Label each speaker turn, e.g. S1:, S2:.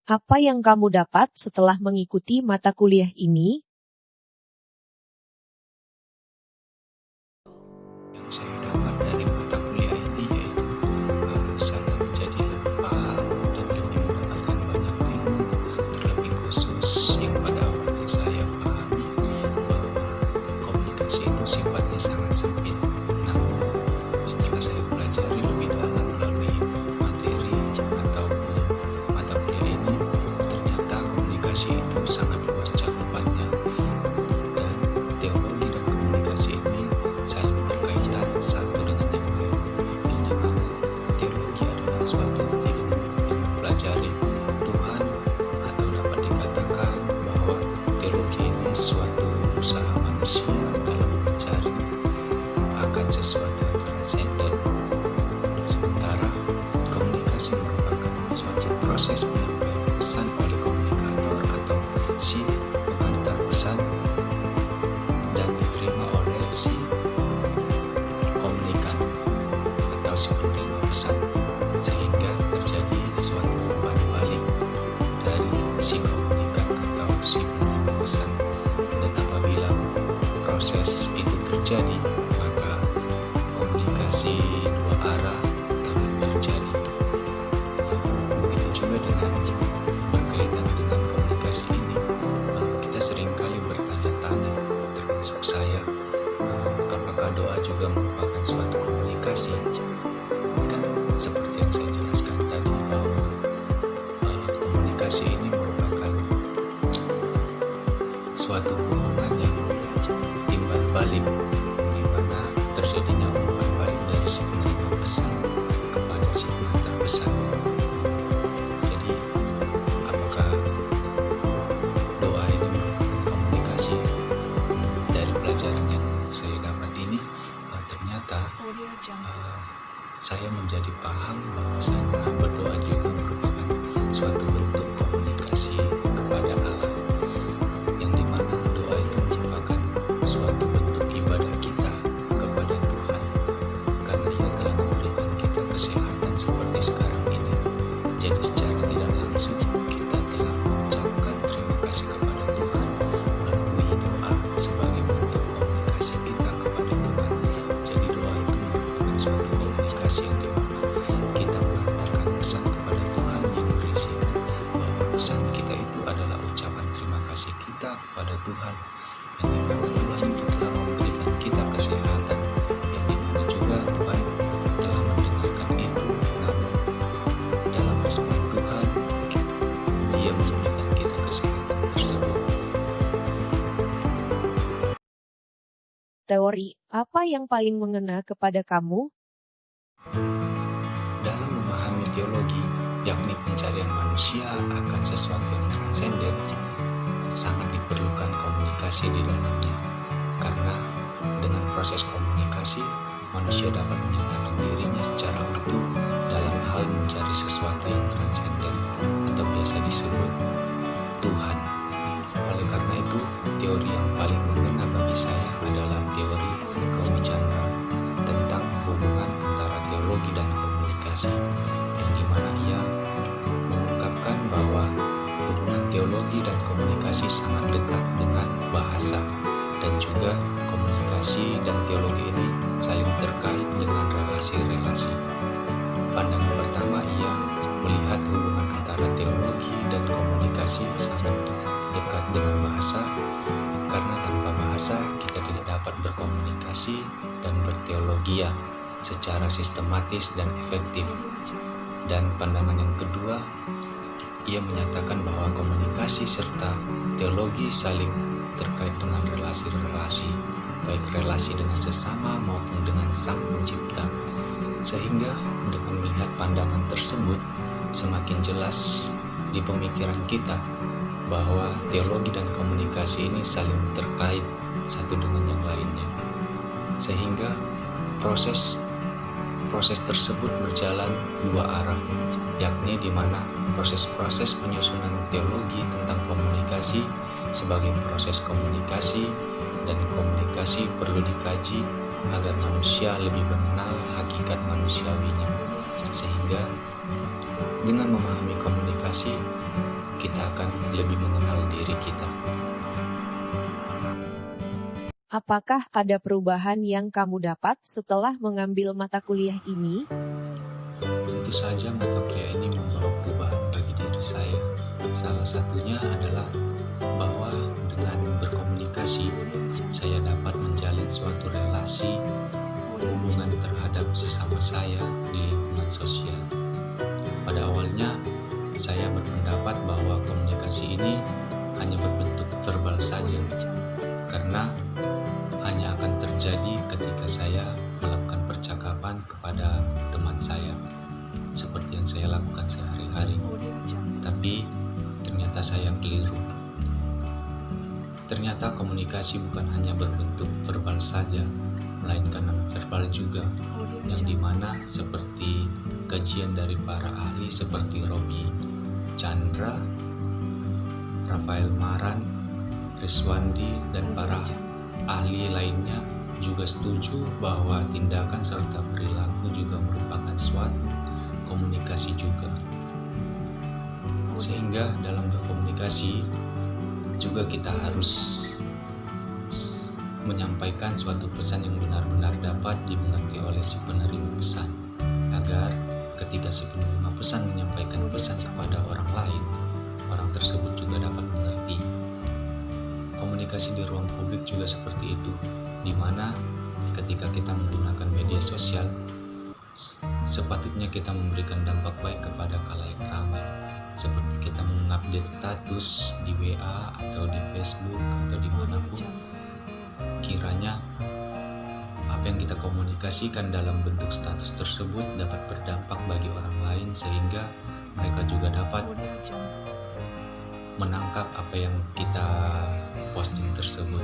S1: Apa yang kamu dapat setelah mengikuti mata kuliah ini?
S2: Yang saya dapat dari mata kuliah ini yaitu saya menjadi lebih paham dan lebih mendapatkan banyak ilmu, terlebih khusus yang pada awalnya saya pahami bahwa komunikasi itu sifatnya sangat sempit. Namun setelah saya pelajari lebih dalam melalui materi ataupun mata kuliah ini, ternyata komunikasi itu sangat luas cakupannya, dan teologi dan komunikasi ini saling berkaitan satu dengan yang lain, yang dimana teologi adalah suatu ilmu yang mempelajari Tuhan, atau dapat dikatakan bahwa teologi ini suatu usaha manusia dalam mencari akan sesuatu yang transenden. Sementara komunikasi merupakan suatu proses penyampaian pesan oleh komunikator atau si pengantar pesan dan diterima oleh si komunikan atau si penerima pesan, sehingga terjadi suatu umpan balik dari si komunikan atau si penerima pesan. Dan apabila proses itu terjadi, maka komunikasi dua arah dapat terjadi. Begitu juga dengan berkaitan dengan komunikasi ini, kita seringkali bertanya-tanya, termasuk saya, apakah doa juga merupakan suatu komunikasi? Kan seperti yang saya jelaskan tadi bahwa komunikasi ini merupakan suatu hubungan yang timbal balik, di mana terjadinya umpan balik dari si penerima pesan kepada si pengantar pesan. Jadi apakah doa ini merupakan komunikasi? Dari pelajaran yang saya dapat ini, ternyata saya menjadi paham bahwasanya berdoa juga merupakan suatu bentuk komunikasi kepada Allah, yang dimana doa itu merupakan suatu bentuk ibadah kita kepada Tuhan, karena Ia telah memberikan kita kesehatan seperti sekarang ini. Jadi secara tidak langsung kita telah mengucapkan terima kasih kepada Tuhan melalui doa sebagai bentuk komunikasi kita kepada Tuhan. Jadi doa itu merupakan suatu komunikasi yang dimana kita mengantarkan pesan kepada Tuhan yang berisikan bahwa pesan kita itu adalah ucapan terima kasih kita kepada Tuhan, yang dimana Tuhan itu telah memberikan kita kesehatan, yang dimana juga Tuhan telah mendengarkan itu. Namun dalam respon Tuhan, Dia memberikan kita kesehatan tersebut.
S1: Teori apa yang paling mengena kepada kamu?
S2: Dalam memahami teologi, yakni pencarian manusia akan sesuatu yang transenden, sangat diperlukan komunikasi di dalamnya. Karena dengan proses komunikasi, manusia dapat menyatakan dirinya secara utuh dalam hal mencari sesuatu yang transenden atau biasa disebut Tuhan. Oleh karena itu, teori yang paling mengena bagi saya adalah teori Romy Chandra tentang hubungan antara teologi dan komunikasi, yang dimana ia mengungkapkan bahwa hubungan teologi dan komunikasi sangat dekat dengan bahasa, dan juga komunikasi dan teologi ini saling terkait dengan relasi-relasi. Pandangan pertama, ia melihat hubungan antara teologi dan komunikasi sangat dekat dengan bahasa, karena tanpa bahasa kita tidak dapat berkomunikasi dan berteologia secara sistematis dan efektif. Dan pandangan yang kedua, ia menyatakan bahwa komunikasi serta teologi saling terkait dengan relasi-relasi, baik relasi dengan sesama maupun dengan Sang Pencipta. Sehingga dengan melihat pandangan tersebut, semakin jelas di pemikiran kita bahwa teologi dan komunikasi ini saling terkait satu dengan yang lainnya. Sehingga proses tersebut berjalan dua arah, yakni di mana proses-proses penyusunan teologi tentang komunikasi sebagai proses komunikasi, dan komunikasi perlu dikaji agar manusia lebih mengenal hakikat manusiawinya. Sehingga dengan memahami komunikasi, kita akan lebih mengenal diri kita.
S1: Apakah ada perubahan yang kamu dapat setelah mengambil mata kuliah ini?
S2: Tentu saja mata kuliah ini membawa perubahan bagi diri saya. Salah satunya adalah bahwa dengan berkomunikasi, saya dapat menjalin suatu relasi hubungan terhadap sesama saya di lingkungan sosial. Pada awalnya, saya berpendapat bahwa komunikasi ini hanya berbentuk verbal saja, karena hanya akan terjadi ketika saya melakukan percakapan kepada teman saya, seperti yang saya lakukan sehari-hari. Tapi ternyata saya keliru. Ternyata komunikasi bukan hanya berbentuk verbal saja, melainkan non-verbal juga, yang dimana seperti kajian dari para ahli seperti Romy Chandra, Rafael Maran, Riswandi, dan para ahli lainnya juga setuju bahwa tindakan serta perilaku juga merupakan suatu komunikasi juga. Sehingga dalam berkomunikasi juga kita harus menyampaikan suatu pesan yang benar-benar dapat dimengerti oleh si penerima pesan, agar ketika si penerima pesan menyampaikan pesan kepada orang lain, orang tersebut juga dapat mengerti. Komunikasi di ruang publik juga seperti itu, di mana ketika kita menggunakan media sosial, sepatutnya kita memberikan dampak baik kepada khalayak ramai, seperti kita mengupdate status di WA atau di Facebook atau dimanapun. Kiranya apa yang kita komunikasikan dalam bentuk status tersebut dapat berdampak bagi orang lain, sehingga mereka juga dapat menangkap apa yang kita posting tersebut.